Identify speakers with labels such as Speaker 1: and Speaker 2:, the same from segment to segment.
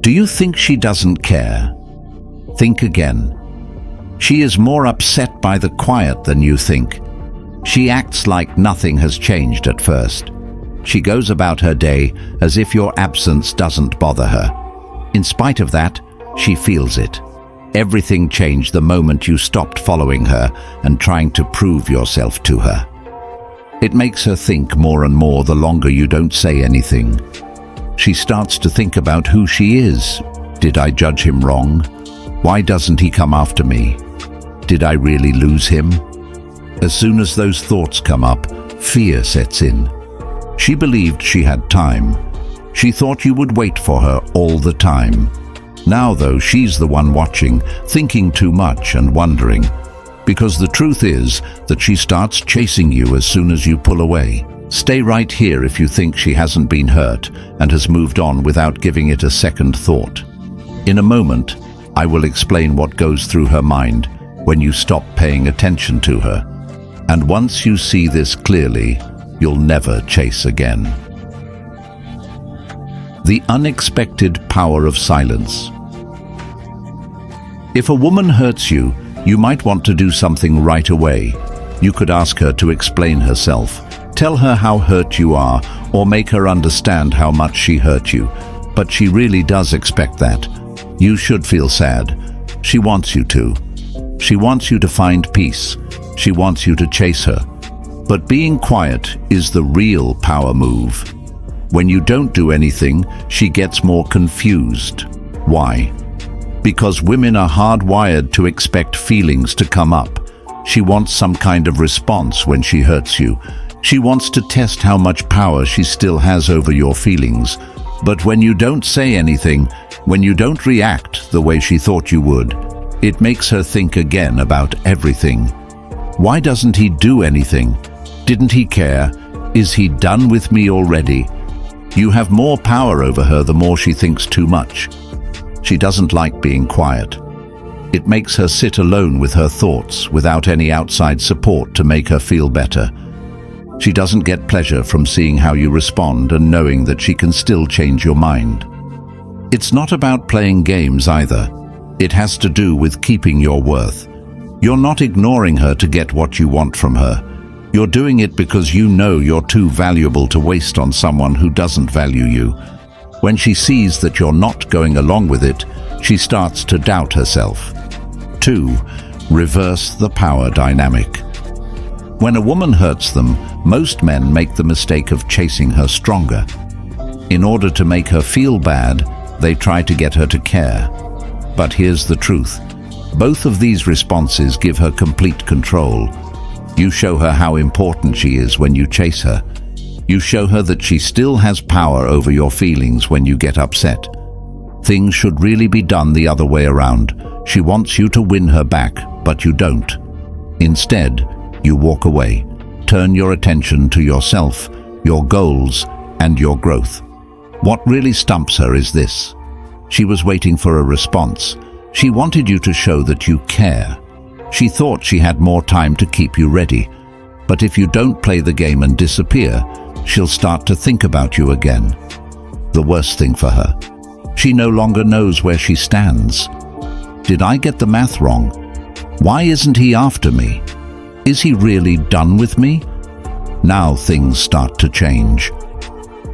Speaker 1: Do you think she doesn't care? Think again. She is more upset by the quiet than you think. She acts like nothing has changed at first. She goes about her day as if your absence doesn't bother her. In spite of that, she feels it. Everything changed the moment you stopped following her and trying to prove yourself to her. It makes her think more and more the longer you don't say anything. She starts to think about who she is. Did I judge him wrong? Why doesn't he come after me? Did I really lose him? As soon as those thoughts come up, fear sets in. She believed she had time. She thought you would wait for her all the time. Now, though, she's the one watching, thinking too much and wondering. Because the truth is that she starts chasing you as soon as you pull away. Stay right here if you think she hasn't been hurt and has moved on without giving it a second thought. In a moment, I will explain what goes through her mind when you stop paying attention to her. And once you see this clearly, you'll never chase again. The unexpected power of silence. If a woman hurts you, you might want to do something right away. You could ask her to explain herself, tell her how hurt you are, or make her understand how much she hurt you. But she really does expect that. You should feel sad. She wants you to. She wants you to find peace. She wants you to chase her. But being quiet is the real power move. When you don't do anything, she gets more confused. Why? Because women are hardwired to expect feelings to come up. She wants some kind of response when she hurts you. She wants to test how much power she still has over your feelings. But when you don't say anything, when you don't react the way she thought you would, it makes her think again about everything. Why doesn't he do anything? Didn't he care? Is he done with me already? You have more power over her the more she thinks too much. She doesn't like being quiet. It makes her sit alone with her thoughts without any outside support to make her feel better. She doesn't get pleasure from seeing how you respond and knowing that she can still change your mind. It's not about playing games either. It has to do with keeping your worth. You're not ignoring her to get what you want from her. You're doing it because you know you're too valuable to waste on someone who doesn't value you. When she sees that you're not going along with it, she starts to doubt herself. 2. Reverse the power dynamic. When a woman hurts them, most men make the mistake of chasing her stronger. In order to make her feel bad, they try to get her to care. But here's the truth. Both of these responses give her complete control. You show her how important she is when you chase her. You show her that she still has power over your feelings when you get upset. Things should really be done the other way around. She wants you to win her back, but you don't. Instead, you walk away. Turn your attention to yourself, your goals, and your growth. What really stumps her is this. She was waiting for a response. She wanted you to show that you care. She thought she had more time to keep you ready. But if you don't play the game and disappear, she'll start to think about you again. The worst thing for her. She no longer knows where she stands. Did I get the math wrong? Why isn't he after me? Is he really done with me? Now things start to change.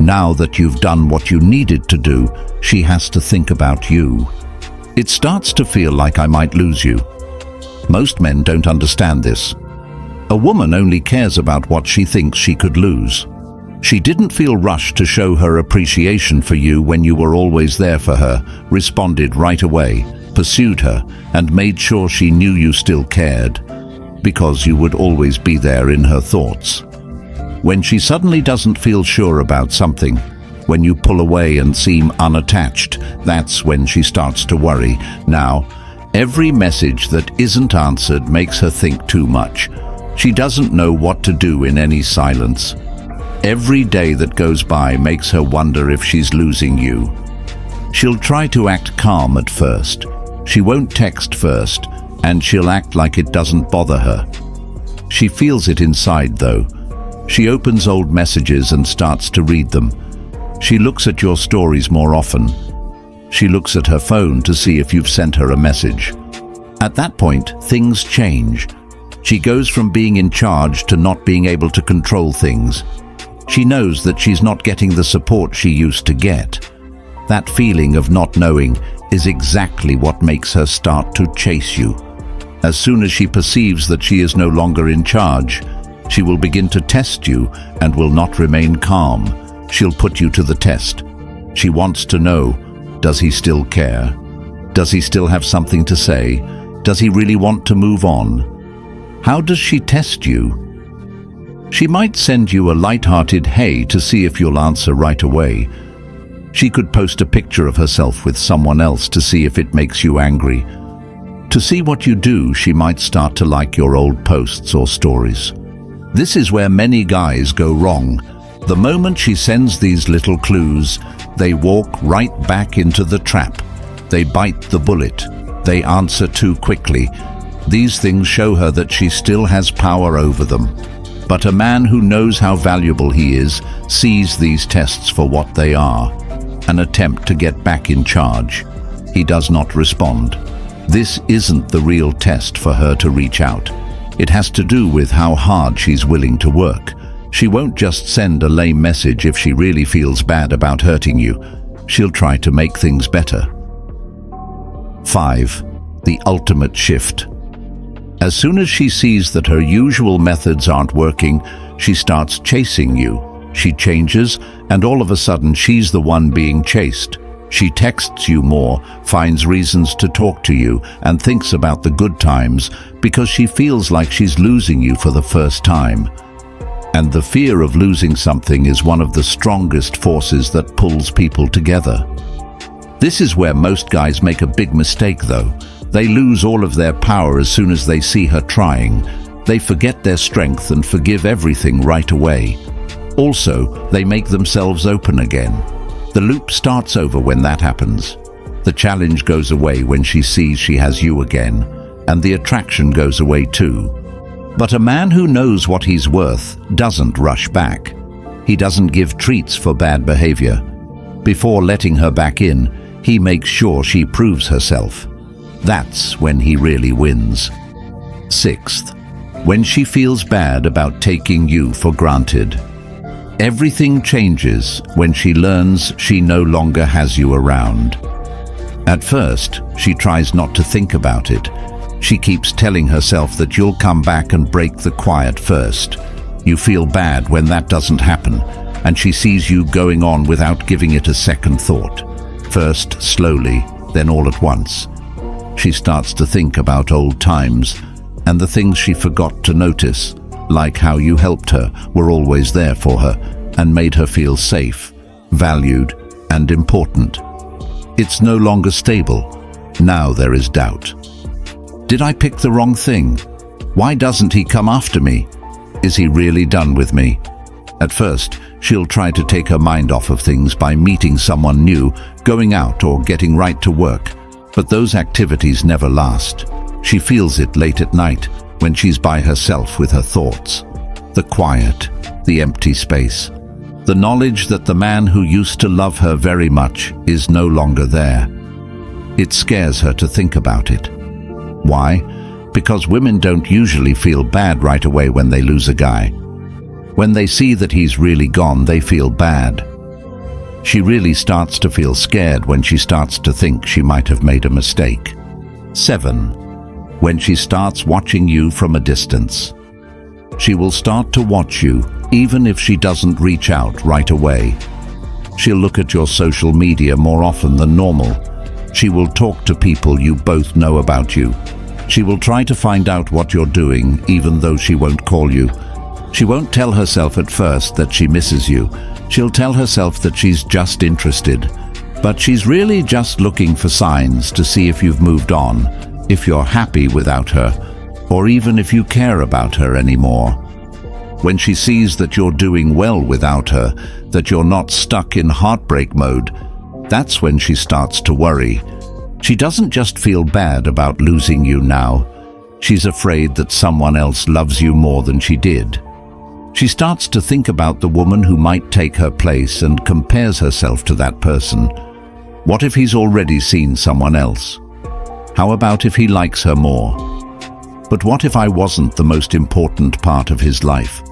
Speaker 1: Now that you've done what you needed to do, she has to think about you. It starts to feel like I might lose you. Most men don't understand this. A woman only cares about what she thinks she could lose. She didn't feel rushed to show her appreciation for you when you were always there for her, responded right away, pursued her, and made sure she knew you still cared, because you would always be there in her thoughts. When she suddenly doesn't feel sure about something, when you pull away and seem unattached, that's when she starts to worry. Now, every message that isn't answered makes her think too much. She doesn't know what to do in any silence. Every day that goes by makes her wonder if she's losing you. She'll try to act calm at first. She won't text first, and she'll act like it doesn't bother her. She feels it inside, though. She opens old messages and starts to read them. She looks at your stories more often. She looks at her phone to see if you've sent her a message. At that point, things change. She goes from being in charge to not being able to control things. She knows that she's not getting the support she used to get. That feeling of not knowing is exactly what makes her start to chase you. As soon as she perceives that she is no longer in charge, she will begin to test you and will not remain calm. She'll put you to the test. She wants to know, does he still care? Does he still have something to say? Does he really want to move on? How does she test you? She might send you a light-hearted hey to see if you'll answer right away. She could post a picture of herself with someone else to see if it makes you angry. To see what you do, she might start to like your old posts or stories. This is where many guys go wrong. The moment she sends these little clues, they walk right back into the trap. They bite the bullet. They answer too quickly. These things show her that she still has power over them. But a man who knows how valuable he is sees these tests for what they are, an attempt to get back in charge. He does not respond. This isn't the real test for her to reach out. It has to do with how hard she's willing to work. She won't just send a lame message if she really feels bad about hurting you. She'll try to make things better. 5. The ultimate shift. As soon as she sees that her usual methods aren't working, she starts chasing you. She changes, and all of a sudden she's the one being chased. She texts you more, finds reasons to talk to you, and thinks about the good times because she feels like she's losing you for the first time. And the fear of losing something is one of the strongest forces that pulls people together. This is where most guys make a big mistake, though. They lose all of their power as soon as they see her trying. They forget their strength and forgive everything right away. Also, they make themselves open again. The loop starts over when that happens. The challenge goes away when she sees she has you again, and the attraction goes away too. But a man who knows what he's worth doesn't rush back. He doesn't give treats for bad behavior. Before letting her back in, he makes sure she proves herself. That's when he really wins. 6th, when she feels bad about taking you for granted. Everything changes when she learns she no longer has you around. At first, she tries not to think about it. She keeps telling herself that you'll come back and break the quiet first. You feel bad when that doesn't happen, and she sees you going on without giving it a second thought. First slowly, then all at once. She starts to think about old times and the things she forgot to notice, like how you helped her, were always there for her, and made her feel safe, valued, and important. It's no longer stable. Now there is doubt. Did I pick the wrong thing? Why doesn't he come after me? Is he really done with me? At first, she'll try to take her mind off of things by meeting someone new, going out, or getting right to work. But those activities never last. She feels it late at night when she's by herself with her thoughts. The quiet, the empty space. The knowledge that the man who used to love her very much is no longer there. It scares her to think about it. Why? Because women don't usually feel bad right away when they lose a guy. When they see that he's really gone, they feel bad. She really starts to feel scared when she starts to think she might have made a mistake. 7. When she starts watching you from a distance. She will start to watch you, even if she doesn't reach out right away. She'll look at your social media more often than normal. She will talk to people you both know about you. She will try to find out what you're doing, even though she won't call you. She won't tell herself at first that she misses you. She'll tell herself that she's just interested. But she's really just looking for signs to see if you've moved on, if you're happy without her, or even if you care about her anymore. When she sees that you're doing well without her, that you're not stuck in heartbreak mode, that's when she starts to worry. She doesn't just feel bad about losing you now. She's afraid that someone else loves you more than she did. She starts to think about the woman who might take her place and compares herself to that person. What if he's already seen someone else? How about if he likes her more? But what if I wasn't the most important part of his life?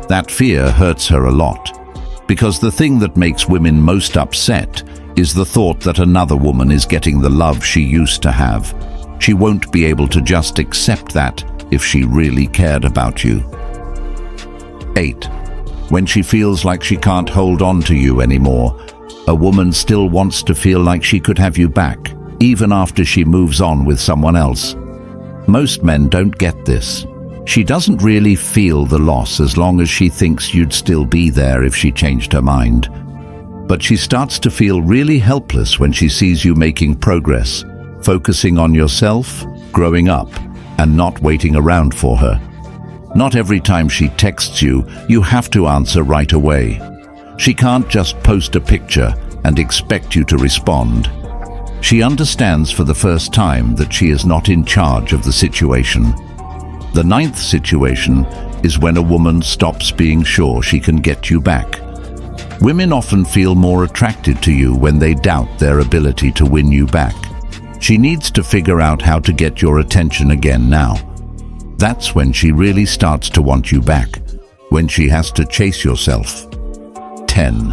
Speaker 1: That fear hurts her a lot, because the thing that makes women most upset is the thought that another woman is getting the love she used to have. She won't be able to just accept that if she really cared about you. 8. When she feels like she can't hold on to you anymore, a woman still wants to feel like she could have you back, even after she moves on with someone else. Most men don't get this. She doesn't really feel the loss as long as she thinks you'd still be there if she changed her mind. But she starts to feel really helpless when she sees you making progress, focusing on yourself, growing up, and not waiting around for her. Not every time she texts you, you have to answer right away. She can't just post a picture and expect you to respond. She understands for the first time that she is not in charge of the situation. The 9th situation is when a woman stops being sure she can get you back. Women often feel more attracted to you when they doubt their ability to win you back. She needs to figure out how to get your attention again now. That's when she really starts to want you back, when she has to chase yourself. 10.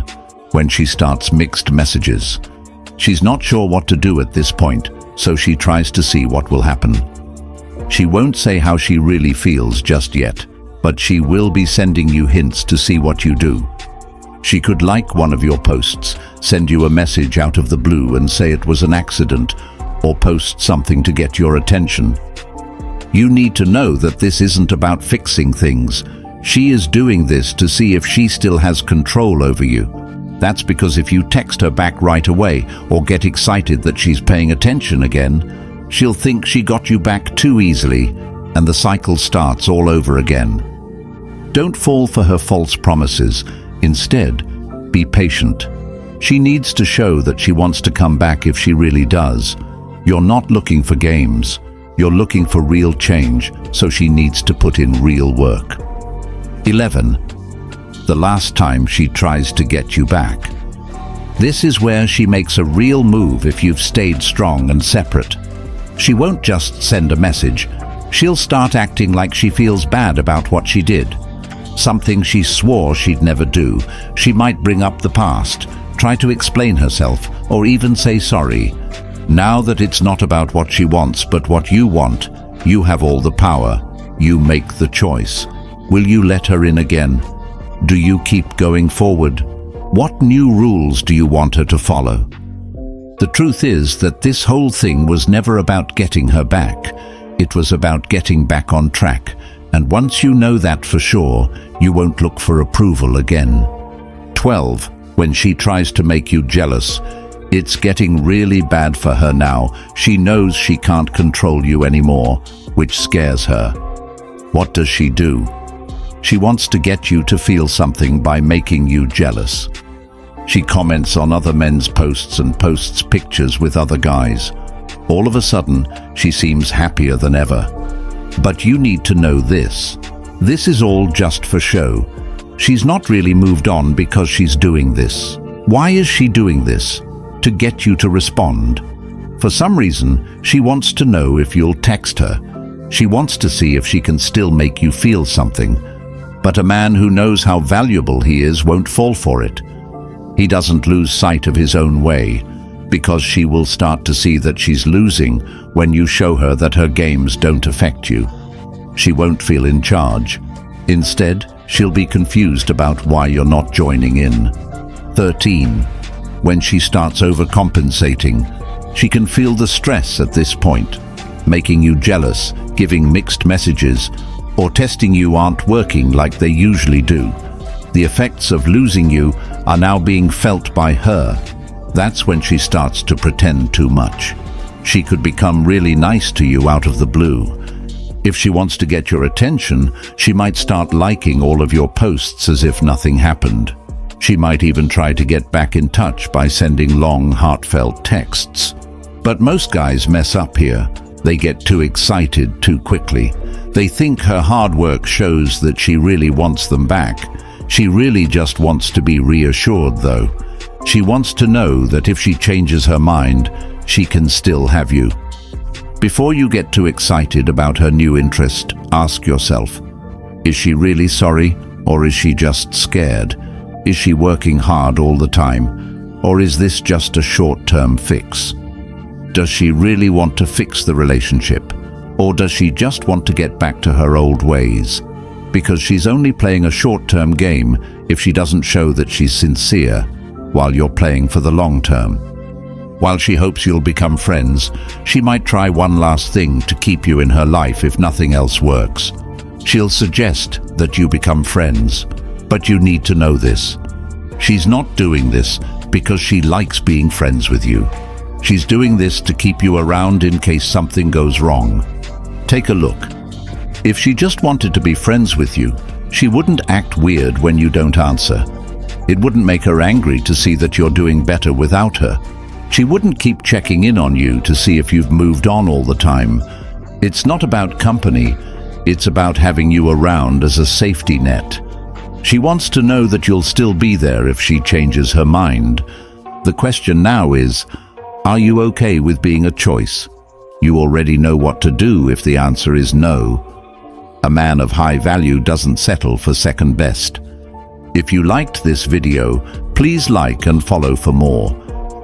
Speaker 1: When she starts mixed messages. She's not sure what to do at this point, so she tries to see what will happen. She won't say how she really feels just yet, but she will be sending you hints to see what you do. She could like one of your posts, send you a message out of the blue and say it was an accident, or post something to get your attention. You need to know that this isn't about fixing things. She is doing this to see if she still has control over you. That's because if you text her back right away or get excited that she's paying attention again, she'll think she got you back too easily, and the cycle starts all over again. Don't fall for her false promises. Instead, be patient. She needs to show that she wants to come back if she really does. You're not looking for games. You're looking for real change, so she needs to put in real work. 11. The last time she tries to get you back. This is where she makes a real move if you've stayed strong and separate. She won't just send a message. She'll start acting like she feels bad about what she did. Something she swore she'd never do. She might bring up the past, try to explain herself, or even say sorry. Now that it's not about what she wants but what you want, you have all the power. You make the choice. Will you let her in again? Do you keep going forward? What new rules do you want her to follow? The truth is that this whole thing was never about getting her back. It was about getting back on track. And once you know that for sure, you won't look for approval again. 12. When she tries to make you jealous. It's getting really bad for her now. She knows she can't control you anymore, which scares her. What does she do? She wants to get you to feel something by making you jealous. She comments on other men's posts and posts pictures with other guys. All of a sudden, she seems happier than ever. But you need to know this. This is all just for show. She's not really moved on because she's doing this. Why is she doing this? To get you to respond. For some reason, she wants to know if you'll text her. She wants to see if she can still make you feel something. But a man who knows how valuable he is won't fall for it. He doesn't lose sight of his own way, because she will start to see that she's losing when you show her that her games don't affect you. She won't feel in charge. Instead, she'll be confused about why you're not joining in. 13. When she starts overcompensating, she can feel the stress at this point, making you jealous, giving mixed messages, or testing you aren't working like they usually do. The effects of losing you are now being felt by her. That's when she starts to pretend too much. She could become really nice to you out of the blue. If she wants to get your attention, she might start liking all of your posts as if nothing happened. She might even try to get back in touch by sending long, heartfelt texts. But most guys mess up here. They get too excited too quickly. They think her hard work shows that she really wants them back. She really just wants to be reassured, though. She wants to know that if she changes her mind, she can still have you. Before you get too excited about her new interest, ask yourself, is she really sorry, or is she just scared? Is she working hard all the time, or is this just a short-term fix? Does she really want to fix the relationship, or does she just want to get back to her old ways? Because she's only playing a short-term game if she doesn't show that she's sincere, while you're playing for the long term. While she hopes you'll become friends, she might try one last thing to keep you in her life if nothing else works. She'll suggest that you become friends, but you need to know this. She's not doing this because she likes being friends with you. She's doing this to keep you around in case something goes wrong. Take a look. If she just wanted to be friends with you, she wouldn't act weird when you don't answer. It wouldn't make her angry to see that you're doing better without her. She wouldn't keep checking in on you to see if you've moved on all the time. It's not about company, it's about having you around as a safety net. She wants to know that you'll still be there if she changes her mind. The question now is, are you okay with being a choice? You already know what to do if the answer is no. A man of high value doesn't settle for second best. If you liked this video, please like and follow for more.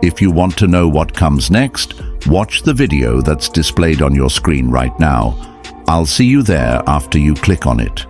Speaker 1: If you want to know what comes next, watch the video that's displayed on your screen right now. I'll see you there after you click on it.